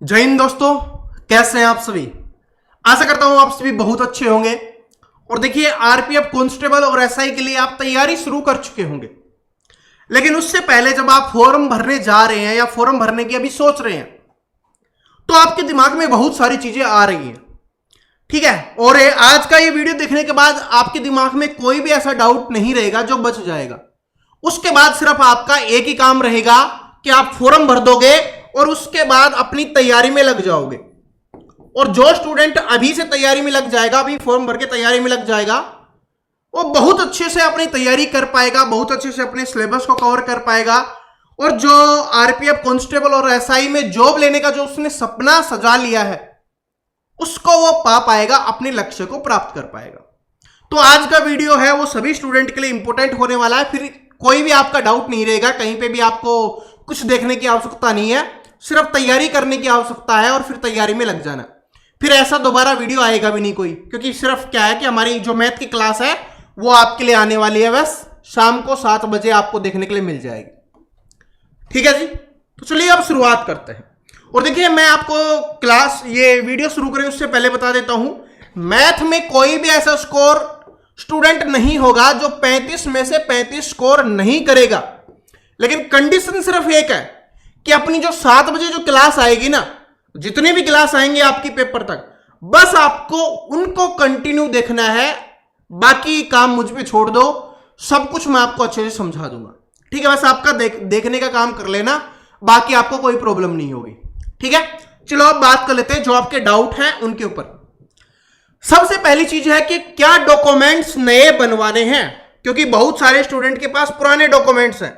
जय हिंद दोस्तों, कैसे हैं आप सभी। आशा करता हूं आप सभी बहुत अच्छे होंगे। और देखिए, आरपीएफ कांस्टेबल और एसआई के लिए आप तैयारी शुरू कर चुके होंगे, लेकिन उससे पहले जब आप फॉर्म भरने जा रहे हैं या फॉर्म भरने की अभी सोच रहे हैं तो आपके दिमाग में बहुत सारी चीजें आ रही हैं। ठीक है, और आज का ये वीडियो देखने के बाद आपके दिमाग में कोई भी ऐसा डाउट नहीं रहेगा जो बच जाएगा। उसके बाद सिर्फ आपका एक ही काम रहेगा कि आप फॉर्म भर दोगे और उसके बाद अपनी तैयारी में लग जाओगे। और जो स्टूडेंट अभी से तैयारी में लग जाएगा, अभी फॉर्म भर के तैयारी में लग जाएगा, वो बहुत अच्छे से अपनी तैयारी कर पाएगा, बहुत अच्छे से अपने सिलेबस को कवर कर पाएगा। और जो आरपीएफ कांस्टेबल और एसआई में जॉब लेने का जो उसने सपना सजा लिया है, उसको वो पा पाएगा, अपने लक्ष्य को प्राप्त कर पाएगा। तो आज का वीडियो है वो सभी स्टूडेंट के लिए इंपॉर्टेंट होने वाला है। फिर कोई भी आपका डाउट नहीं रहेगा, कहीं पे भी आपको कुछ देखने की आवश्यकता नहीं है, सिर्फ तैयारी करने की आवश्यकता है और फिर तैयारी में लग जाना। फिर ऐसा दोबारा वीडियो आएगा भी नहीं कोई, क्योंकि सिर्फ क्या है कि हमारी जो मैथ की क्लास है वो आपके लिए आने वाली है, बस शाम को 7 बजे आपको देखने के लिए मिल जाएगी। ठीक है जी, तो चलिए अब शुरुआत करते हैं। और देखिए, मैं आपको क्लास ये वीडियो शुरू करें उससे पहले बता देता हूं, मैथ में कोई भी ऐसा स्कोर स्टूडेंट नहीं होगा जो 35 में से 35 स्कोर नहीं करेगा। लेकिन कंडीशन सिर्फ एक है कि अपनी जो 7 बजे जो क्लास आएगी ना, जितनी भी क्लास आएंगे आपकी पेपर तक, बस आपको उनको कंटिन्यू देखना है। बाकी काम मुझ पे छोड़ दो, सब कुछ मैं आपको अच्छे से समझा दूंगा। ठीक है, बस आपका देखने का काम कर लेना, बाकी आपको कोई प्रॉब्लम नहीं होगी। ठीक है, चलो अब बात कर लेते हैं जो आपके डाउट हैं उनके ऊपर। सबसे पहली चीज है कि क्या डॉक्यूमेंट्स नए बनवाने हैं, क्योंकि बहुत सारे स्टूडेंट के पास पुराने डॉक्यूमेंट्स हैं।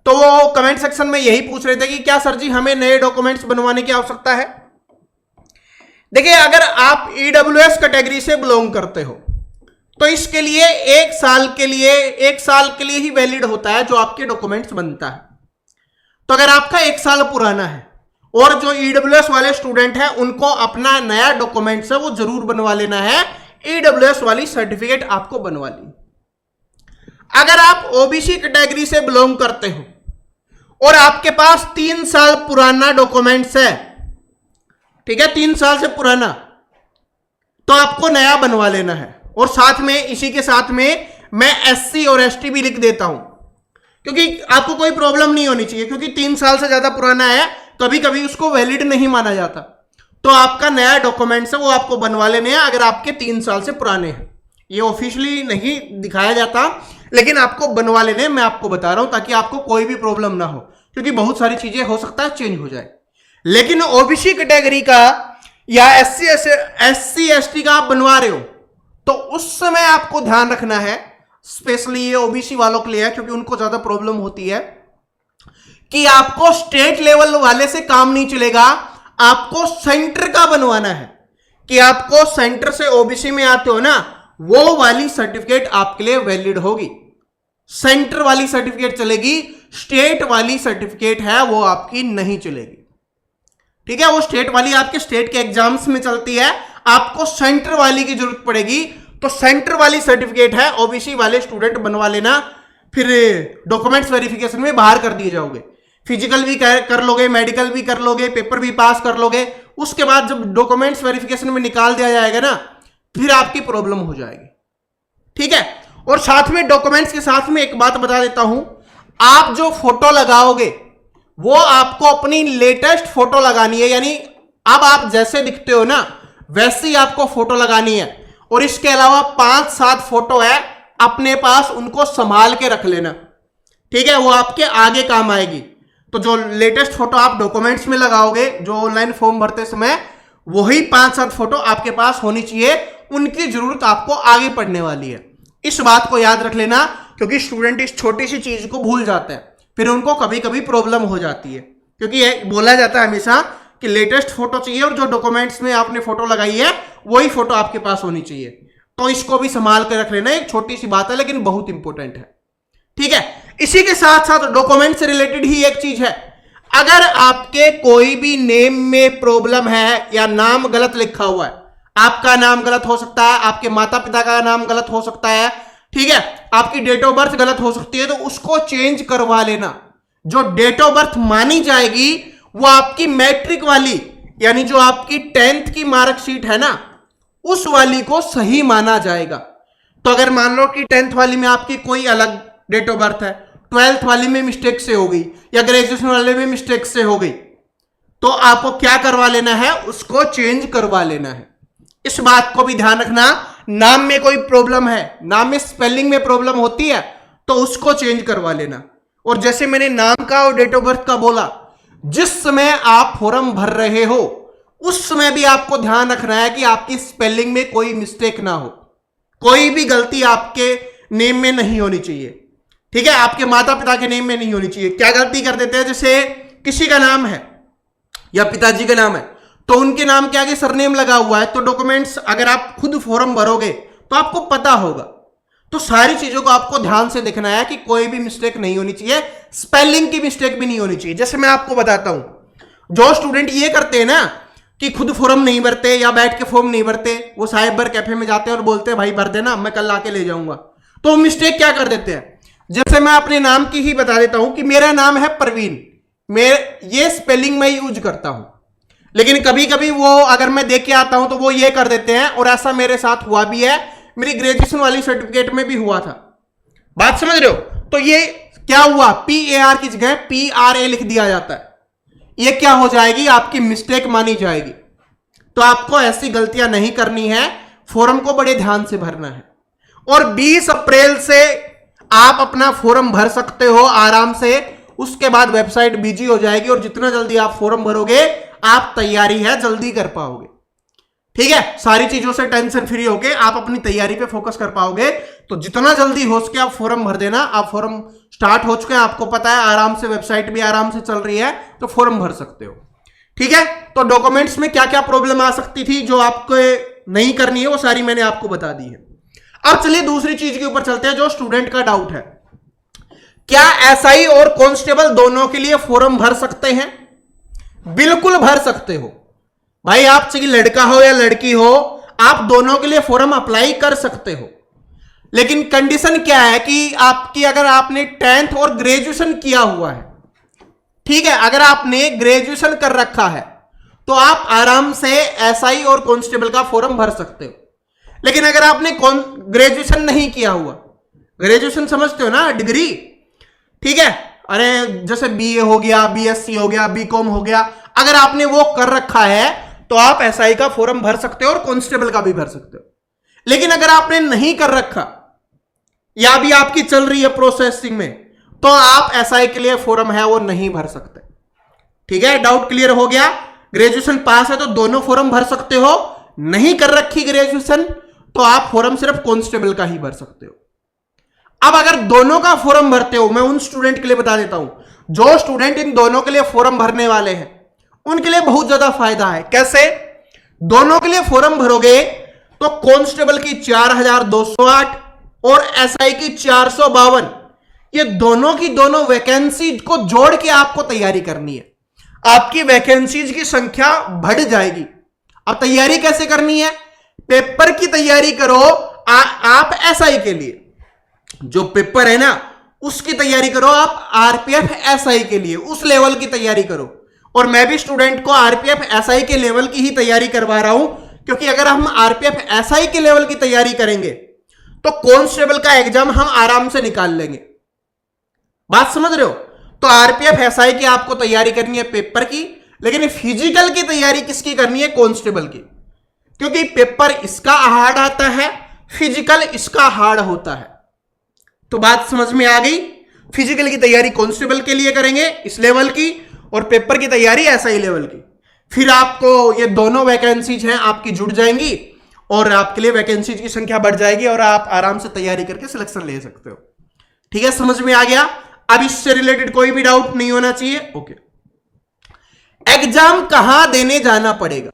तो वो कमेंट सेक्शन में यही पूछ रहे थे कि क्या सर जी हमें नए डॉक्यूमेंट्स बनवाने की आवश्यकता है। देखिए, अगर आप ईडब्ल्यूएस कैटेगरी से बिलोंग करते हो तो इसके लिए एक साल के लिए ही वैलिड होता है जो आपके डॉक्यूमेंट्स बनता है। तो अगर आपका 1 साल पुराना है और जो ईडब्ल्यूएस वाले स्टूडेंट हैं उनको अपना नया डॉक्यूमेंट्स है वो जरूर बनवा लेना है, ईडब्ल्यूएस वाली सर्टिफिकेट आपको बनवा ली। अगर आप ओबीसी कैटेगरी से बिलोंग करते हो और आपके पास 3 साल पुराना डॉक्यूमेंट्स है, ठीक है, 3 साल से पुराना, तो आपको नया बनवा लेना है। और साथ में इसी के साथ में मैं एससी और एसटी भी लिख देता हूं, क्योंकि आपको कोई प्रॉब्लम नहीं होनी चाहिए, क्योंकि 3 साल से ज्यादा पुराना है, कभी कभी उसको वैलिड नहीं माना जाता। तो आपका नया डॉक्यूमेंट्स है वो आपको बनवा लेने हैं अगर आपके 3 साल से पुराने हैं। ये ऑफिशियली नहीं दिखाया जाता, लेकिन आपको बनवा लेने, मैं आपको बता रहा हूं ताकि आपको कोई भी प्रॉब्लम ना हो, क्योंकि बहुत सारी चीजें हो सकता है चेंज हो जाए। लेकिन ओबीसी कैटेगरी का या एससी एसटी का आप बनवा रहे हो तो उस समय आपको ध्यान रखना है, स्पेशली ये ओबीसी वालों के लिए है क्योंकि उनको ज्यादा प्रॉब्लम होती है, कि आपको स्टेट लेवल वाले से काम नहीं चलेगा, आपको सेंटर का बनवाना है। कि आपको सेंटर से ओबीसी में आते हो ना, वो वाली सर्टिफिकेट आपके लिए वैलिड होगी, सेंटर वाली सर्टिफिकेट चलेगी, स्टेट वाली सर्टिफिकेट है वो आपकी नहीं चलेगी। ठीक है, वो स्टेट वाली आपके स्टेट के एग्जाम्स में चलती है, आपको सेंटर वाली की जरूरत पड़ेगी। तो सेंटर वाली सर्टिफिकेट है ओबीसी वाले स्टूडेंट बनवा लेना, फिर डॉक्यूमेंट्स वेरिफिकेशन में बाहर कर दिए जाओगे। फिजिकल भी कर लोगे, मेडिकल भी कर लोगे, पेपर भी पास कर लोगे, उसके बाद जब डॉक्यूमेंट्स वेरिफिकेशन में निकाल दिया जाएगा ना, फिर आपकी प्रॉब्लम हो जाएगी। ठीक है, और साथ में डॉक्यूमेंट्स के साथ में एक बात बता देता हूं, आप जो फोटो लगाओगे वो आपको अपनी लेटेस्ट फोटो लगानी है, यानी अब आप जैसे दिखते हो ना वैसे ही आपको फोटो लगानी है। और इसके अलावा 5-7 फोटो है अपने पास, उनको संभाल के रख लेना। ठीक है, वो आपके आगे काम आएगी। तो जो लेटेस्ट फोटो आप डॉक्यूमेंट्स में लगाओगे जो ऑनलाइन फॉर्म भरते समय, वही 5-7 फोटो आपके पास होनी चाहिए, उनकी जरूरत आपको आगे पड़ने वाली है। इस बात को याद रख लेना, क्योंकि स्टूडेंट इस छोटी सी चीज को भूल जाते हैं, फिर उनको कभी कभी प्रॉब्लम हो जाती है। क्योंकि ये बोला जाता है हमेशा कि लेटेस्ट फोटो चाहिए और जो डॉक्यूमेंट्स में आपने फोटो लगाई है वही फोटो आपके पास होनी चाहिए। तो इसको भी संभाल कर रख लेना, एक छोटी सी बात है लेकिन बहुत इंपॉर्टेंट है। ठीक है, इसी के साथ साथ डॉक्यूमेंट से रिलेटेड ही एक चीज है, अगर आपके कोई भी नेम में प्रॉब्लम है या नाम गलत लिखा हुआ है, आपका नाम गलत हो सकता है, आपके माता पिता का नाम गलत हो सकता है, ठीक है, आपकी डेट ऑफ बर्थ गलत हो सकती है, तो उसको चेंज करवा लेना। जो डेट ऑफ बर्थ मानी जाएगी वो आपकी मैट्रिक वाली यानी जो आपकी 10th की मार्कशीट है ना, उस वाली को सही माना जाएगा। तो अगर मान लो कि 10th वाली में आपकी कोई अलग डेट ऑफ बर्थ है, 12th वाली में मिस्टेक से हो गई, या ग्रेजुएशन वाले में मिस्टेक से हो गई, तो आपको क्या करवा लेना है, उसको चेंज करवा लेना है। इस बात को भी ध्यान रखना, नाम में कोई प्रॉब्लम है, नाम में स्पेलिंग में प्रॉब्लम होती है, तो उसको चेंज करवा लेना। और जैसे मैंने नाम का और डेट ऑफ बर्थ का बोला, जिस समय आप फॉर्म भर रहे हो उस समय भी आपको ध्यान रखना है कि आपकी स्पेलिंग में कोई मिस्टेक ना हो, कोई भी गलती आपके नेम में नहीं होनी चाहिए। ठीक है, आपके माता पिता के नेम में नहीं होनी चाहिए। क्या गलती कर देते हैं, जैसे किसी का नाम है या पिताजी का नाम है, तो उनके नाम के आगे सरनेम लगा हुआ है, तो डॉक्यूमेंट्स अगर आप खुद फॉर्म भरोगे तो आपको पता होगा। तो सारी चीजों को आपको ध्यान से देखना है कि कोई भी मिस्टेक नहीं होनी चाहिए, स्पेलिंग की मिस्टेक भी नहीं होनी चाहिए। जैसे मैं आपको बताता हूं, जो स्टूडेंट ये करते हैं ना कि खुद फॉर्म नहीं भरते या बैठ के फॉर्म नहीं भरते, वो साइबर कैफे में जाते हैं और बोलते हैं भाई भर देना, मैं कल आके ले जाऊंगा, तो मिस्टेक क्या कर देते हैं। जैसे मैं अपने नाम की ही बता देता हूं कि मेरा नाम है प्रवीण, मैं ये स्पेलिंग में यूज करता हूं, लेकिन कभी कभी वो अगर मैं देख के आता हूं तो वो ये कर देते हैं, और ऐसा मेरे साथ हुआ भी है, मेरी ग्रेजुएशन वाली सर्टिफिकेट में भी हुआ था। बात समझ रहे हो। तो ये क्या हुआ, PAR की जगह PRA लिख दिया जाता है, ये क्या हो जाएगी, आपकी मिस्टेक मानी जाएगी। तो आपको ऐसी गलतियां नहीं करनी है, फॉर्म को बड़े ध्यान से भरना है। और 20 अप्रैल से आप अपना फॉर्म भर सकते हो आराम से, उसके बाद वेबसाइट बिजी हो जाएगी, और जितना जल्दी आप फॉर्म भरोगे आप तैयारी है जल्दी कर पाओगे। ठीक है, सारी चीजों से टेंशन फ्री होके आप अपनी तैयारी पे फोकस कर पाओगे। तो जितना जल्दी हो सके आप फॉर्म भर देना। आप फॉर्म स्टार्ट हो चुके हैं, आपको पता है, आराम से वेबसाइट भी आराम से चल रही है, तो फॉर्म भर सकते हो। ठीक है, तो डॉक्यूमेंट्स में क्या क्या प्रॉब्लम आ सकती थी जो आपको नहीं करनी है, वो सारी मैंने आपको बता दी है। अब चलिए दूसरी चीज के ऊपर चलते हैं जो स्टूडेंट का डाउट है, क्या SI और कांस्टेबल दोनों के लिए फॉर्म भर सकते हैं? बिल्कुल भर सकते हो भाई, आप चाहे लड़का हो या लड़की हो, आप दोनों के लिए फॉर्म अप्लाई कर सकते हो। लेकिन कंडीशन क्या है कि आपकी, अगर आपने 10th और ग्रेजुएशन किया हुआ है, ठीक है, अगर आपने ग्रेजुएशन कर रखा है तो आप आराम से SI और कांस्टेबल का फॉर्म भर सकते हो। लेकिन अगर आपने ग्रेजुएशन नहीं किया हुआ, ग्रेजुएशन समझते हो ना, डिग्री, ठीक है, अरे जैसे BA हो गया, BSc हो गया, BCom हो गया, अगर आपने वो कर रखा है तो आप SI का फॉर्म भर सकते हो और कांस्टेबल का भी भर सकते हो। लेकिन अगर आपने नहीं कर रखा या भी आपकी चल रही है प्रोसेसिंग में, तो आप SI के लिए फॉर्म है वो नहीं भर सकते। ठीक है, डाउट क्लियर हो गया। ग्रेजुएशन पास है तो दोनों फॉर्म भर सकते हो, नहीं कर रखी ग्रेजुएशन तो आप फॉर्म सिर्फ कांस्टेबल का ही भर सकते हो। अब अगर दोनों का फॉर्म भरते हो, मैं उन स्टूडेंट के लिए बता देता हूं, जो स्टूडेंट इन दोनों के लिए फॉर्म भरने वाले हैं उनके लिए बहुत ज्यादा फायदा है। कैसे? दोनों के लिए फॉर्म भरोगे तो कांस्टेबल की 4208 और SI की 452, ये दोनों की दोनों वैकेंसी को जोड़ के आपको तैयारी करनी है। आपकी वैकेंसीज की संख्या बढ़ जाएगी। अब तैयारी कैसे करनी है? पेपर की तैयारी करो। आप SI के लिए जो पेपर है ना उसकी तैयारी करो, आप RPF SI के लिए उस लेवल की तैयारी करो। और मैं भी स्टूडेंट को RPF SI के लेवल की ही तैयारी करवा रहा हूं, क्योंकि अगर हम RPF SI के लेवल की तैयारी करेंगे तो कांस्टेबल का एग्जाम हम आराम से निकाल लेंगे। बात समझ रहे हो? तो RPF SI की आपको तैयारी करनी है पेपर की, लेकिन फिजिकल की तैयारी किसकी करनी है? कांस्टेबल की, क्योंकि पेपर इसका हार्ड आता है, फिजिकल इसका हार्ड होता है। तो बात समझ में आ गई? फिजिकल की तैयारी कांस्टेबल के लिए करेंगे इस लेवल की, और पेपर की तैयारी SI लेवल की। फिर आपको ये दोनों वैकेंसीज हैं आपकी जुड़ जाएंगी और आपके लिए वैकेंसीज की संख्या बढ़ जाएगी और आप आराम से तैयारी करके सिलेक्शन ले सकते हो। ठीक है, समझ में आ गया? अब इससे रिलेटेड कोई भी डाउट नहीं होना चाहिए। ओके, एग्जाम कहां देने जाना पड़ेगा?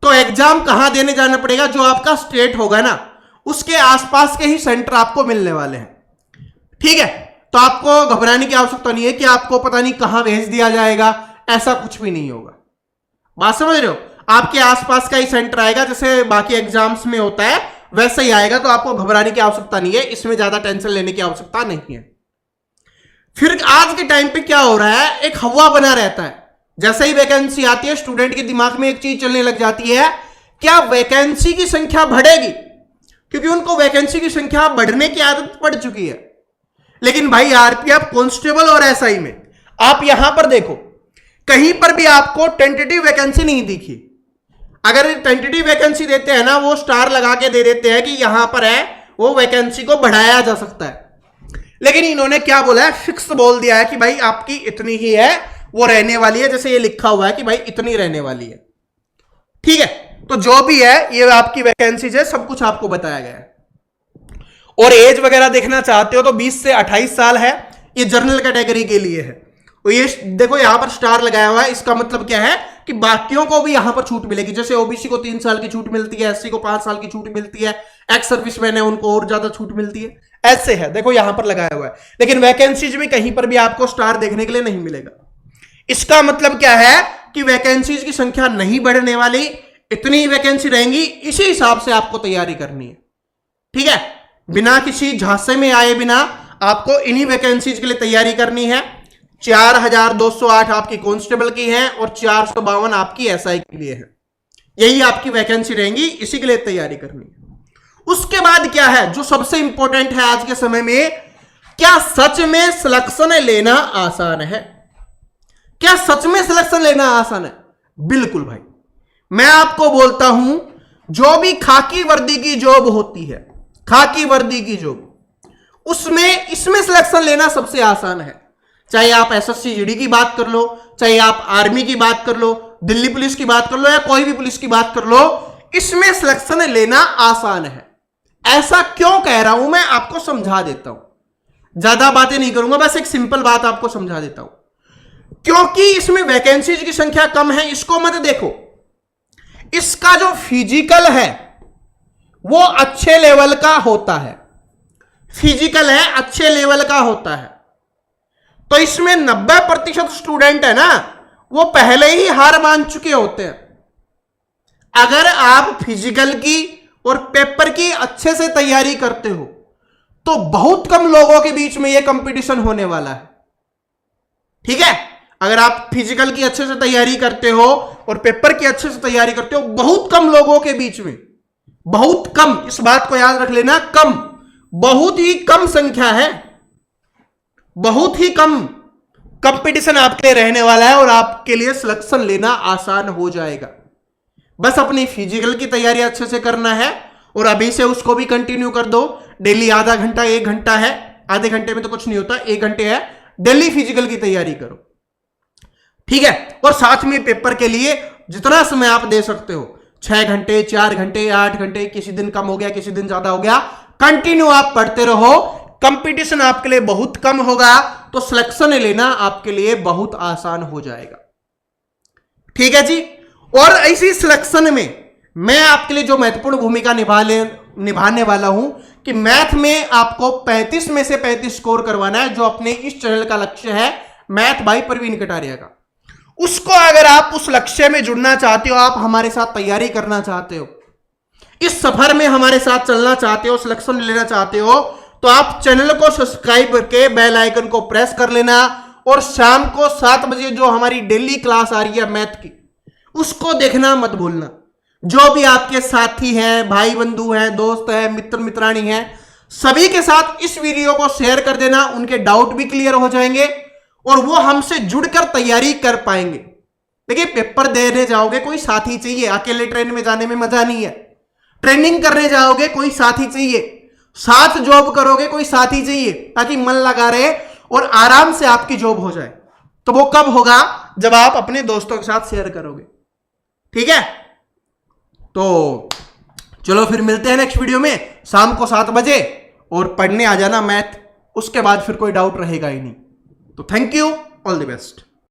तो एग्जाम कहां देने जाना पड़ेगा? जो आपका स्टेट होगा ना उसके आसपास के ही सेंटर आपको मिलने वाले हैं। ठीक है, तो आपको घबराने की आवश्यकता नहीं है कि आपको पता नहीं कहां भेज दिया जाएगा, ऐसा कुछ भी नहीं होगा। बात समझ रहे हो? आपके आसपास का ही सेंटर आएगा, जैसे बाकी एग्जाम्स में होता है वैसे ही आएगा। तो आपको घबराने की आवश्यकता नहीं है, इसमें ज्यादा टेंशन लेने की आवश्यकता नहीं है। फिर आज के टाइम पे क्या हो रहा है, एक हवा बना रहता है जैसे ही वैकेंसी आती है स्टूडेंट के दिमाग में एक चीज चलने लग जाती है, क्या वैकेंसी की संख्या बढ़ेगी, क्योंकि उनको वैकेंसी की संख्या बढ़ने की आदत पड़ चुकी है। लेकिन भाई आरपीएफ कांस्टेबल और एसआई में आप यहां पर देखो, कहीं पर भी आपको टेंटेटिव वैकेंसी नहीं दिखी। अगर टेंटेटिव वैकेंसी देते हैं ना, वो स्टार लगा के दे देते हैं कि यहां पर है, वो वैकेंसी को बढ़ाया जा सकता है। लेकिन इन्होंने क्या बोला है, फिक्स बोल दिया है कि भाई आपकी इतनी ही है, वो रहने वाली है। जैसे ये लिखा हुआ है कि भाई इतनी रहने वाली है, ठीक है। तो जो भी है ये आपकी वैकेंसीज है, सब कुछ आपको बताया गया है। और एज वगैरह देखना चाहते हो तो 20 से 28 साल है, ये जनरल कैटेगरी के लिए है। और ये देखो यहां पर स्टार लगाया हुआ है, इसका मतलब क्या है कि बाकियों को भी यहां पर छूट मिलेगी। जैसे ओबीसी को 3 साल की छूट मिलती है, एससी को 5 साल की छूट मिलती है, एक्स सर्विसमैन है उनको और ज्यादा छूट मिलती है, ऐसे है। देखो यहां पर लगाया हुआ है। लेकिन वैकेंसीज में कहीं पर भी आपको स्टार देखने के लिए नहीं मिलेगा। इसका मतलब क्या है कि वैकेंसीज की संख्या नहीं बढ़ने वाली, इतनी वैकेंसी रहेंगी, इसी हिसाब से आपको तैयारी करनी है, ठीक है। बिना किसी झांसे में आए बिना आपको इन्हीं वैकेंसीज के लिए तैयारी करनी है। 4208 आपकी कांस्टेबल की है और 452 आपकी एसआई के लिए है। यही आपकी वैकेंसी रहेंगी, इसी के लिए तैयारी करनी है। उसके बाद क्या है जो सबसे इंपॉर्टेंट है आज के समय में, क्या सच में सिलेक्शन लेना आसान है? क्या सच में सिलेक्शन लेना आसान है? बिल्कुल भाई, मैं आपको बोलता हूं, जो भी खाकी वर्दी की जॉब होती है, खाकी वर्दी की जॉब, उसमें इसमें सिलेक्शन लेना सबसे आसान है। चाहे आप एसएससी जीडी की बात कर लो, चाहे आप आर्मी की बात कर लो, दिल्ली पुलिस की बात कर लो, या कोई भी पुलिस की बात कर लो, इसमें सिलेक्शन लेना आसान है। ऐसा क्यों कह रहा हूं मैं आपको समझा देता हूं, ज्यादा बातें नहीं करूंगा, बस एक सिंपल बात आपको समझा देता हूं। क्योंकि इसमें वैकेंसीज की संख्या कम है, इसको मत देखो। इसका जो फिजिकल है वो अच्छे लेवल का होता है, फिजिकल है अच्छे लेवल का होता है। तो इसमें 90% स्टूडेंट है ना, वो पहले ही हार मान चुके होते हैं। अगर आप फिजिकल की और पेपर की अच्छे से तैयारी करते हो तो बहुत कम लोगों के बीच में यह कंपटीशन होने वाला है, ठीक है। अगर आप फिजिकल की अच्छे से तैयारी करते हो और पेपर की अच्छे से तैयारी करते हो, बहुत कम लोगों के बीच में, बहुत कम, इस बात को याद रख लेना, कम, बहुत ही कम संख्या है, बहुत ही कम कंपटीशन आपके लिए रहने वाला है और आपके लिए सिलेक्शन लेना आसान हो जाएगा। बस अपनी फिजिकल की तैयारी अच्छे से करना है और अभी से उसको भी कंटिन्यू कर दो। डेली आधा घंटा 1 घंटा है, आधे घंटे में तो कुछ नहीं होता, 1 घंटे है, डेली फिजिकल की तैयारी करो, ठीक है। और साथ में पेपर के लिए जितना समय आप दे सकते हो, 6 घंटे, 4 घंटे, 8 घंटे, किसी दिन कम हो गया, किसी दिन ज्यादा हो गया, कंटिन्यू आप पढ़ते रहो। कंपटीशन आपके लिए बहुत कम होगा तो सिलेक्शन लेना आपके लिए बहुत आसान हो जाएगा, ठीक है जी। और इसी सिलेक्शन में मैं आपके लिए जो महत्वपूर्ण भूमिका निभाने वाला हूं कि मैथ में आपको 35 में से 35 स्कोर करवाना है, जो अपने इस चैनल का लक्ष्य है, मैथ बाय प्रवीण कटारिया का। उसको अगर आप उस लक्ष्य में जुड़ना चाहते हो, आप हमारे साथ तैयारी करना चाहते हो, इस सफर में हमारे साथ चलना चाहते हो, सिलेक्शन लेना चाहते हो, तो आप चैनल को सब्सक्राइब करके बेल आइकन को प्रेस कर लेना। और शाम को 7 बजे जो हमारी डेली क्लास आ रही है मैथ की, उसको देखना मत भूलना। जो भी आपके साथी हैं, भाई बंधु हैं, दोस्त हैं, मित्र मित्रानी हैं, सभी के साथ इस वीडियो को शेयर कर देना। उनके डाउट भी क्लियर हो जाएंगे और वो हमसे जुड़कर तैयारी कर पाएंगे। देखिए, पेपर देने जाओगे कोई साथी चाहिए, अकेले ट्रेन में जाने में मजा नहीं है। ट्रेनिंग करने जाओगे कोई साथी चाहिए, साथ जॉब करोगे कोई साथी चाहिए, ताकि मन लगा रहे और आराम से आपकी जॉब हो जाए। तो वो कब होगा? जब आप अपने दोस्तों के साथ शेयर करोगे, ठीक है। तो चलो फिर मिलते हैं नेक्स्ट वीडियो में शाम को 7 बजे, और पढ़ने आ जाना मैथ, उसके बाद फिर कोई डाउट रहेगा ही नहीं। तो thank you, all the best.